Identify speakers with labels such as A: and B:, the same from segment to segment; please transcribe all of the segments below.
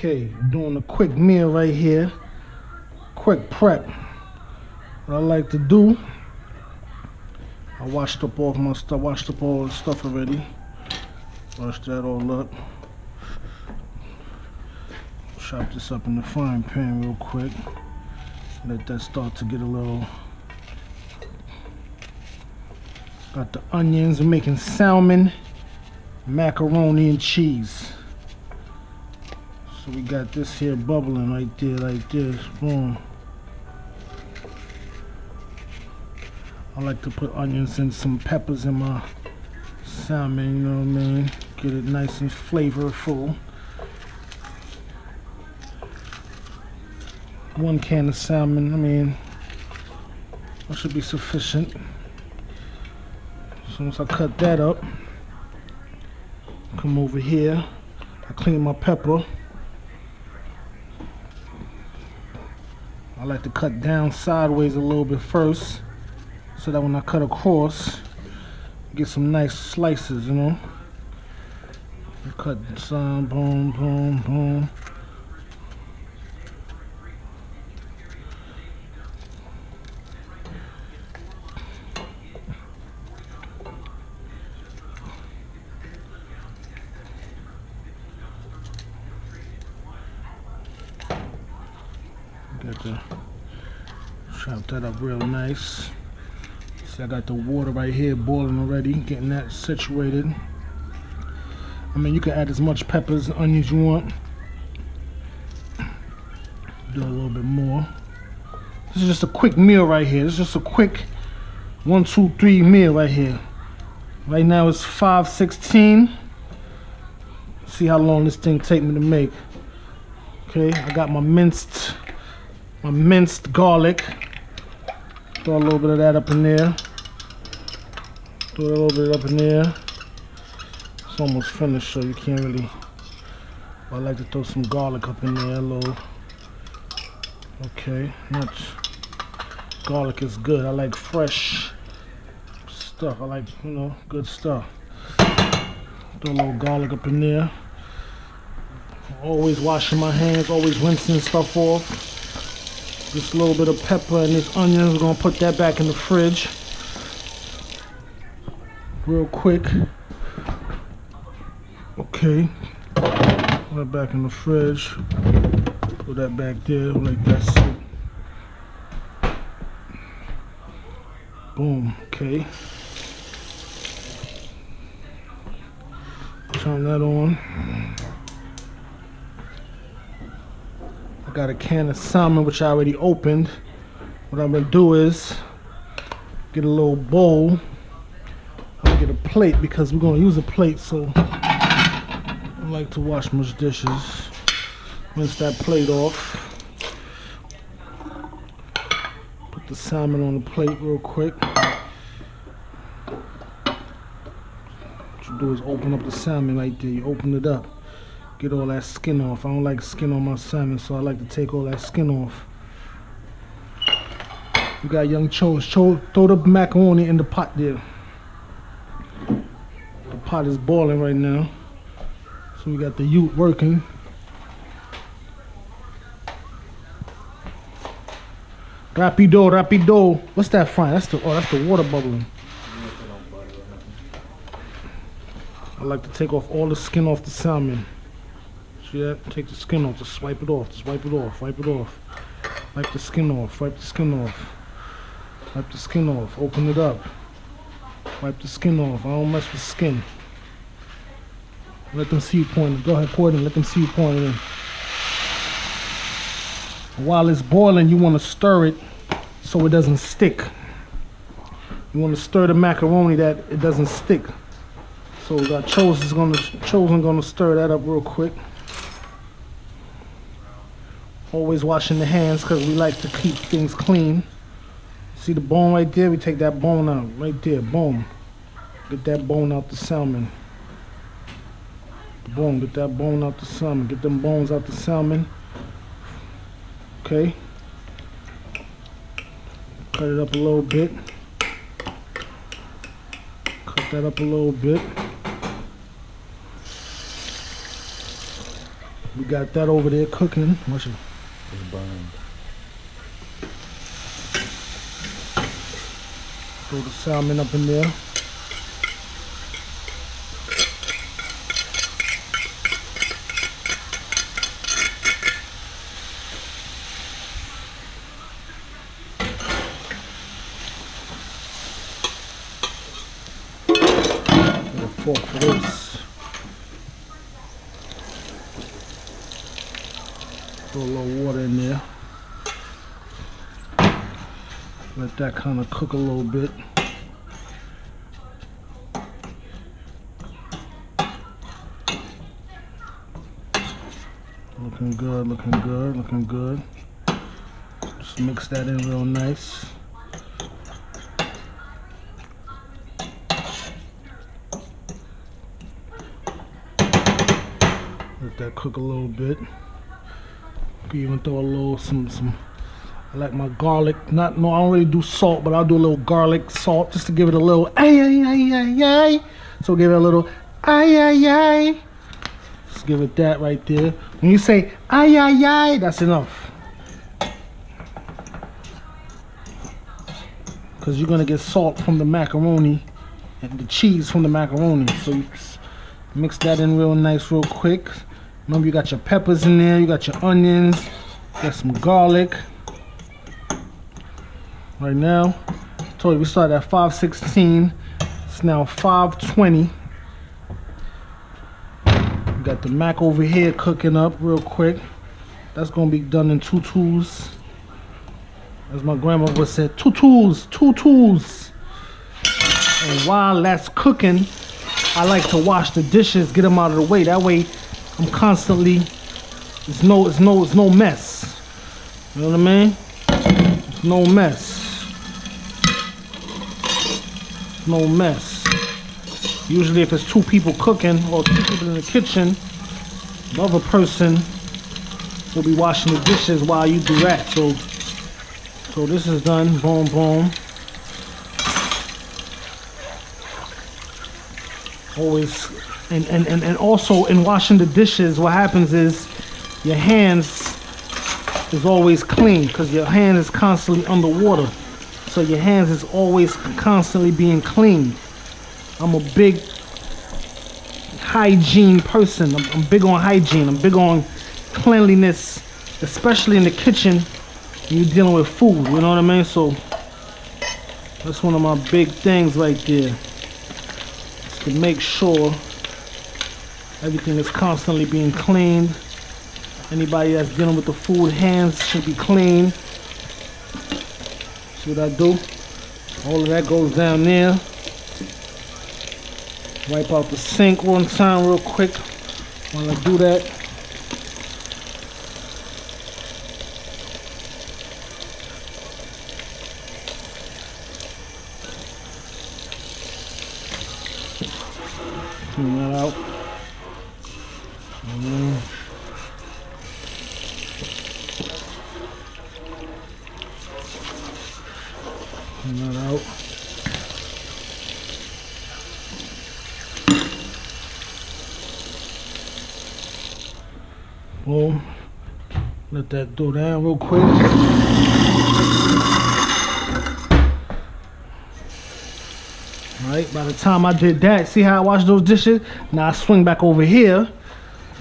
A: Okay, doing a quick meal right here. Quick prep. What I like to do, I washed up all my stuff, washed up all the stuff already. Washed that all up. Chop this up in the frying pan real quick. Let that start to get a little. Got the onions. I'm making salmon, macaroni, and cheese. So we got this here bubbling right there like this. Boom. I like to put onions and some peppers in my salmon, you know what I mean? Get it nice and flavorful. 1 can of salmon, I mean, that should be sufficient. As soon as I cut that up, come over here, I clean my pepper. I like to cut down sideways a little bit first, so that when I cut across, get some nice slices, you know. Cut some, boom, boom, boom. Got to chop that up real nice. See, I got the water right here boiling already, getting that situated. I mean, you can add as much peppers and onions you want. Do a little bit more. This is just a quick meal right here. This is just a quick 1, 2, 3 meal right here. Right now it's 5:16. See how long this thing take me to make. Okay, I got my minced garlic. Throw a little bit of that up in there. Throw a little bit up in there. It's almost finished, so you can't really. I like to throw some garlic up in there, a little. Okay, nuts. Garlic is good. I like fresh stuff. I like, you know, good stuff. Throw a little garlic up in there. Always washing my hands, always rinsing stuff off. Just a little bit of pepper and this onion. We're gonna put that back in the fridge real quick. Okay, put that back in the fridge. Put that back there like that's it. Boom. Okay. Turn that on. I got a can of salmon which I already opened. What I'm gonna do is get a little bowl. I'm gonna get a plate because we're gonna use a plate, so I like to wash my dishes. Rinse that plate off. Put the salmon on the plate real quick. What you do is open up the salmon right there. You open it up. Get all that skin off. I don't like skin on my salmon, so I like to take all that skin off. You got young Chose. Throw the macaroni in the pot there. The pot is boiling right now. So we got the ute working. Rapido, rapido. What's that frying? That's the water bubbling. I like to take off all the skin off the salmon. See that? Take the skin off, just swipe it off, just wipe it off, wipe it off. Wipe the skin off, wipe the skin off. Wipe the skin off, open it up. Wipe the skin off, I don't mess with skin. Let them see you pouring it. Go ahead, pour it in, let them see you pouring it in. While it's boiling, you want to stir it so it doesn't stick. You want to stir the macaroni that it doesn't stick. So we got Chosen gonna stir that up real quick. Always washing the hands because we like to keep things clean. See the bone right there? We take that bone out right there. Boom. Get that bone out the salmon. Boom. Get that bone out the salmon. Get them bones out the salmon. Okay. Cut it up a little bit. Cut that up a little bit. We got that over there cooking. Watch it.
B: It's burned.
A: Throw the salmon up in there. Get a fork for this. Throw a little water in there. Let that kind of cook a little bit. Looking good, looking good, looking good. Just mix that in real nice. Let that cook a little bit. You can even throw a little some I like my garlic. No, I don't really do salt, but I'll do a little garlic salt just to give it a little ay ay ay ay ay. So give it a little ay ay ay. Just give it that right there. When you say ay ay ay, that's enough. Because you're gonna get salt from the macaroni and the cheese from the macaroni. So you just mix that in real nice, real quick. Remember, you got your peppers in there, you got your onions, got some garlic. Right now, I told you we started at 5:16. It's now 5:20. We got the mac over here cooking up real quick. That's gonna be done in 2 tools. As my grandma would say, 2 tools, 2 tools. And while that's cooking, I like to wash the dishes, get them out of the way. That way, I'm constantly, it's no mess. You know what I mean? It's no mess. No mess. Usually if it's 2 people cooking or 2 people in the kitchen, the other person will be washing the dishes while you do that. So this is done. Boom, boom. Always, and also in washing the dishes, what happens is your hands is always clean because your hand is constantly underwater. So your hands is always constantly being cleaned. I'm a big hygiene person. I'm big on hygiene. I'm big on cleanliness, especially in the kitchen when you're dealing with food. You know what I mean? So that's one of my big things right there. Is to make sure everything is constantly being cleaned. Anybody that's dealing with the food, hands should be clean. See what I do? All of that goes down there. Wipe out the sink one time real quick while I do that. Clean that out. Clean that out. Boom. Let that go down real quick. Alright, by the time I did that, see how I washed those dishes? Now I swing back over here.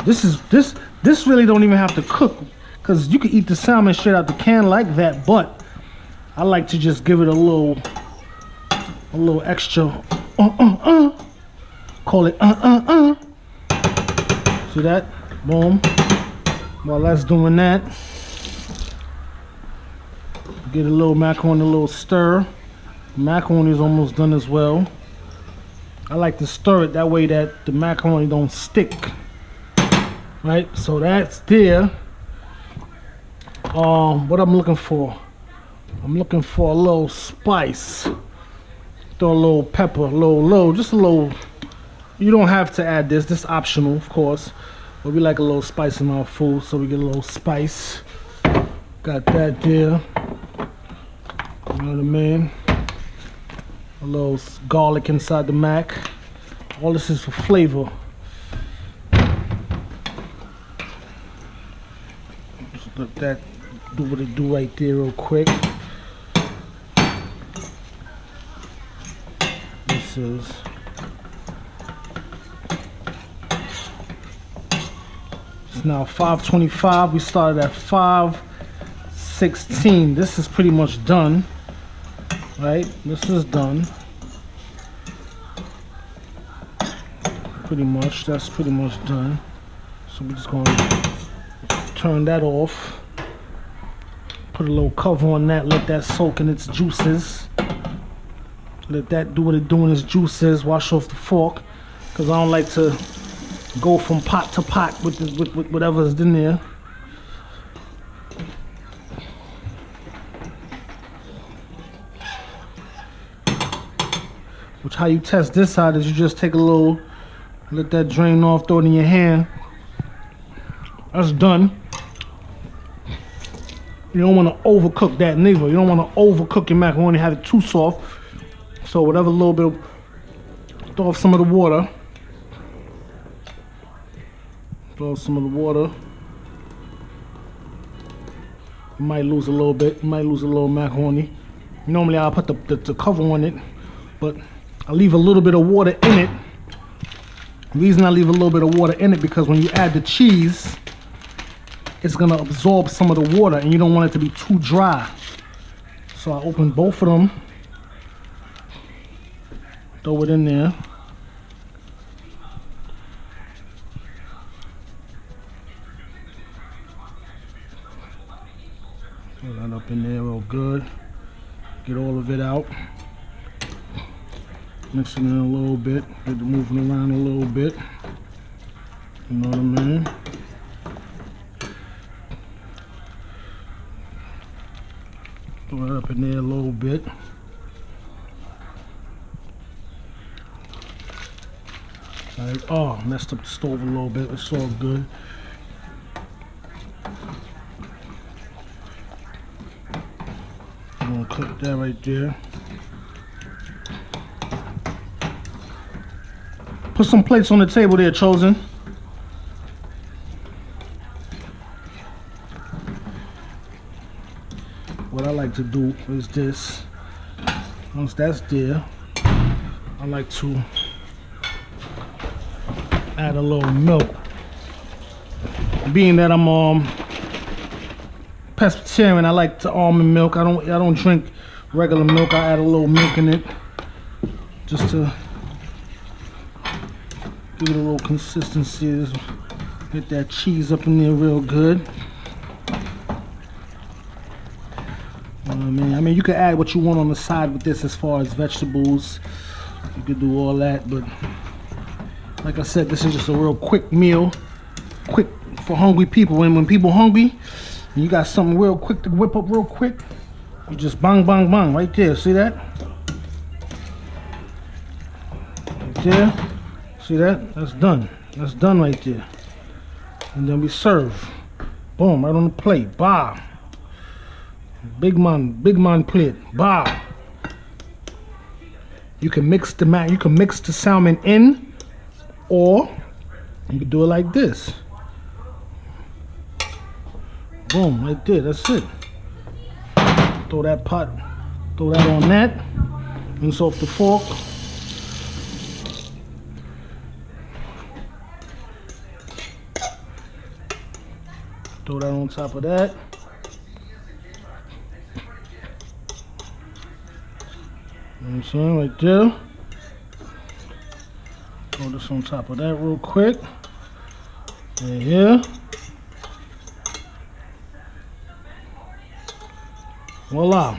A: This really don't even have to cook, because you can eat the salmon straight out the can like that, but I like to just give it a little extra call it see that? Boom. While that's doing that, get a little macaroni, a little stir. Macaroni is almost done as well. I like to stir it that way that the macaroni don't stick. Right, so that's there. What I'm looking for? I'm looking for a little spice. Throw a little pepper, just a little. You don't have to add this. This is optional, of course. But we like a little spice in our food, so we get a little spice. Got that there. You know what I mean? A little garlic inside the mac. All this is for flavor. Let that do what it do right there real quick. This is it's now 5:25. We started at 5:16. This is pretty much done. Right? This is done. Pretty much. That's pretty much done. So we're just gonna turn that off. Put a little cover on that. Let that soak in its juices. Let that do what it do in its juices. Wash off the fork, because I don't like to go from pot to pot with whatever's in there. Which how you test this side is you just take a little, let that drain off, throw it in your hand. That's done. You don't want to overcook that neither. You don't want to overcook your macaroni, have it too soft. So whatever little bit of, throw off some of the water. Throw off some of the water. You might lose a little bit. You might lose a little macaroni. Normally I'll put the cover on it, but I leave a little bit of water in it. The reason I leave a little bit of water in it because when you add the cheese, it's gonna absorb some of the water and you don't want it to be too dry. So I open both of them, throw it in there. Throw that up in there real good. Get all of it out. Mix it in a little bit. Get it moving around a little bit. You know what I mean? Throw it up in there a little bit. Alright, oh, messed up the stove a little bit. It's all good. I'm gonna cook that right there. Put some plates on the table there, Chosen. What I like to do is this. Once that's there, I like to add a little milk. Being that I'm pescatarian, I like the almond milk. I don't drink regular milk. I add a little milk in it just to give it a little consistency. Get that cheese up in there real good. I mean, you can add what you want on the side with this as far as vegetables. You could do all that, but like I said, this is just a real quick meal. Quick for hungry people. And when people hungry, and you got something real quick to whip up real quick, you just bang, bang, bang right there. See that? Right there. See that? That's done. That's done right there. And then we serve. Boom, right on the plate. Bah. Big man plate. Bah. You can mix the salmon in, or you can do it like this. Boom, right there. That's it. Throw that on that. Rinse off the fork. Throw that on top of that. You know what I'm saying? Right there. Throw this on top of that real quick. Right here. Voila.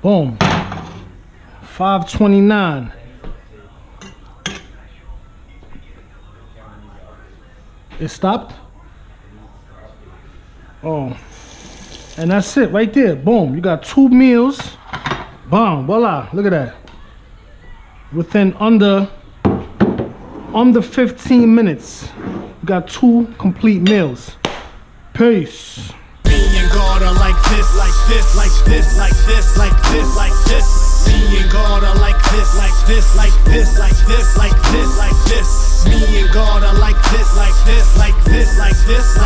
A: Boom. 5:29. It stopped? Oh. And that's it right there. Boom. You got 2 meals. Boom. Voila. Look at that. Within under 15 minutes, you got 2 complete meals. Peace.
B: Me and God are like this, like this, like this, like this, like this, like this. Me and God are like this, like this, like this, like this, like this, like this. Me and God are like this, like this, like this, like this.